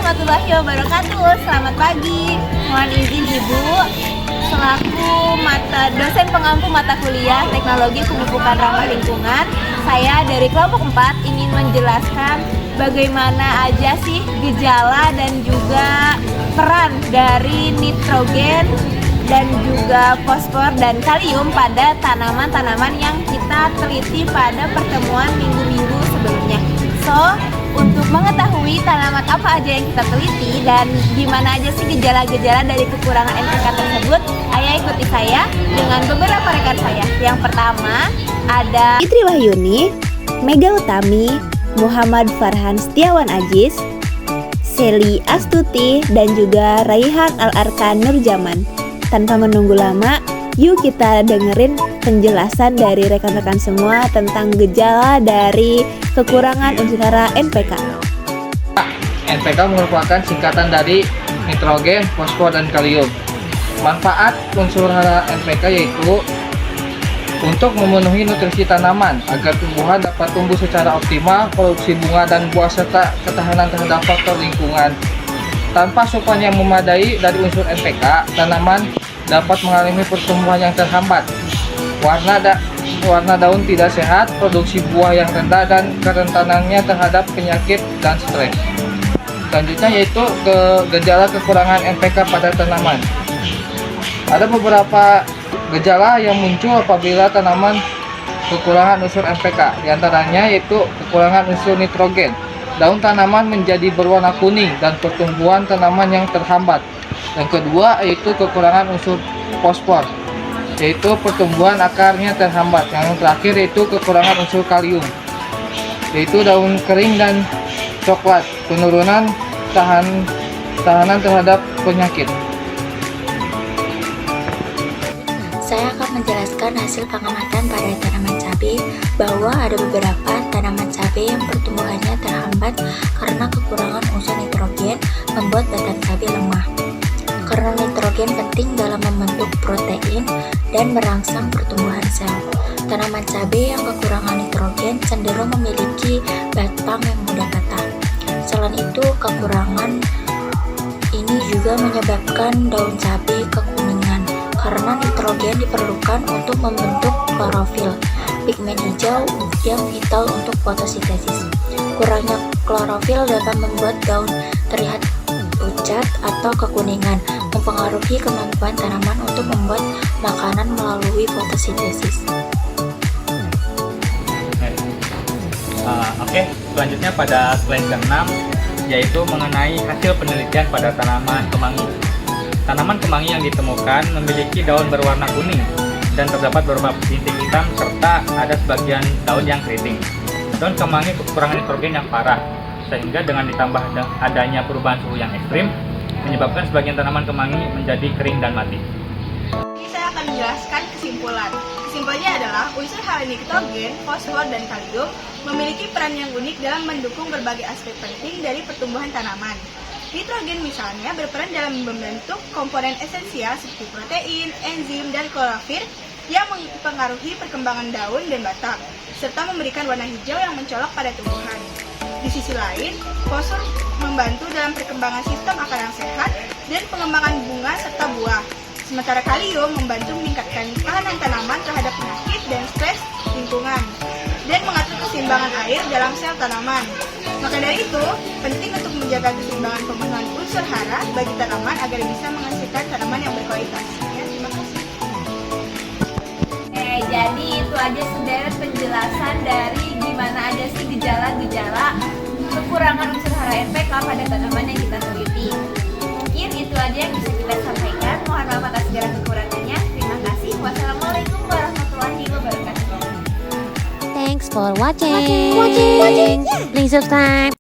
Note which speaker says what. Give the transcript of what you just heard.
Speaker 1: warahmatullahi wabarakatuh. Selamat pagi. Mohon izin Ibu, selaku dosen pengampu mata kuliah Teknologi Pemupukan Ramah Lingkungan, saya dari kelompok 4 ingin menjelaskan bagaimana aja sih gejala dan juga peran dari nitrogen dan juga fosfor dan kalium pada tanaman-tanaman yang kita teliti pada pertemuan minggu-minggu sebelumnya. So, untuk mengetahui tanaman apa aja yang kita teliti dan gimana aja sih gejala-gejala dari kekurangan NPK tersebut, ayo ikuti saya dengan beberapa rekan saya. Yang pertama ada Fitri Wahyuni, Mega Utami, Muhammad Farhan Setiawan Ajis, Seli Astuti, dan juga Raihan Al-Arkan Nurjaman. Tanpa menunggu lama, yuk kita dengerin penjelasan dari rekan-rekan semua tentang gejala dari kekurangan unsur hara NPK.
Speaker 2: NPK merupakan singkatan dari nitrogen, fosfor, dan kalium. Manfaat unsur hara NPK yaitu untuk memenuhi nutrisi tanaman agar tumbuhan dapat tumbuh secara optimal, produksi bunga dan buah, serta ketahanan terhadap faktor lingkungan. Tanpa asupan yang memadai dari unsur NPK, tanaman dapat mengalami pertumbuhan yang terhambat, warna daun tidak sehat, produksi buah yang rendah, dan kerentanannya terhadap penyakit dan stres. Selanjutnya yaitu gejala kekurangan NPK pada tanaman. Ada beberapa gejala yang muncul apabila tanaman kekurangan unsur NPK. Di antaranya yaitu kekurangan unsur nitrogen. Daun tanaman menjadi berwarna kuning dan pertumbuhan tanaman yang terhambat. Yang kedua yaitu kekurangan unsur fosfor, yaitu pertumbuhan akarnya terhambat. Yang terakhir yaitu kekurangan unsur kalium, yaitu daun kering dan coklat, penurunan tahanan terhadap penyakit.
Speaker 3: Saya akan menjelaskan hasil pengamatan pada tanaman cabai bahwa ada beberapa tanaman cabai yang pertumbuhannya terhambat karena kekurangan unsur nitrogen membuat batang cabai lemah. Karena nitrogen penting dalam membentuk protein dan merangsang pertumbuhan sel. Tanaman cabai yang kekurangan nitrogen cenderung memiliki batang yang mudah patah. Selain itu, kekurangan ini juga menyebabkan daun cabai kekuningan karena nitrogen diperlukan untuk membentuk klorofil, pigmen hijau yang vital untuk fotosintesis. Kurangnya klorofil dapat membuat daun terlihat pucat atau kekuningan, mempengaruhi kemampuan tanaman untuk membuat makanan melalui fotosintesis.
Speaker 4: Oke, selanjutnya pada slide ke-6 yaitu mengenai hasil penelitian pada tanaman kemangi. Tanaman kemangi yang ditemukan memiliki daun berwarna kuning dan terdapat beberapa bintik hitam serta ada sebagian daun yang keriting. Daun kemangi kekurangan nitrogen yang parah, sehingga dengan ditambah adanya perubahan suhu yang ekstrim menyebabkan sebagian tanaman kemangi menjadi kering dan mati.
Speaker 1: Ini saya akan menjelaskan kesimpulan. Kesimpulannya adalah unsur hara nitrogen, fosfor, dan kalium memiliki peran yang unik dalam mendukung berbagai aspek penting dari pertumbuhan tanaman. Nitrogen misalnya berperan dalam membentuk komponen esensial seperti protein, enzim, dan klorofil yang mempengaruhi perkembangan daun dan batang, serta memberikan warna hijau yang mencolok pada tumbuhan. Di sisi lain, fosfor membantu dalam perkembangan sistem akar yang sehat dan pengembangan bunga serta buah. Sementara kalium membantu meningkatkan tahanan tanaman terhadap penyakit dan stres lingkungan dan mengatur keseimbangan air dalam sel tanaman. Maka dari itu, penting untuk menjaga keseimbangan pemenuhan unsur hara bagi tanaman agar bisa menghasilkan tanaman yang berkualitas. Ya, terima kasih. Jadi itu aja sederet penjelasan dari gimana aja sih gejala-gejala kekurangan unsur hara NPK pada tanaman yang kita teliti. Mungkin itu aja yang bisa kita sampaikan. Mohon maaf atas segala kekurangannya. Terima kasih. Wassalamualaikum warahmatullahi wabarakatuh.
Speaker 5: Thanks for watching. Please subscribe.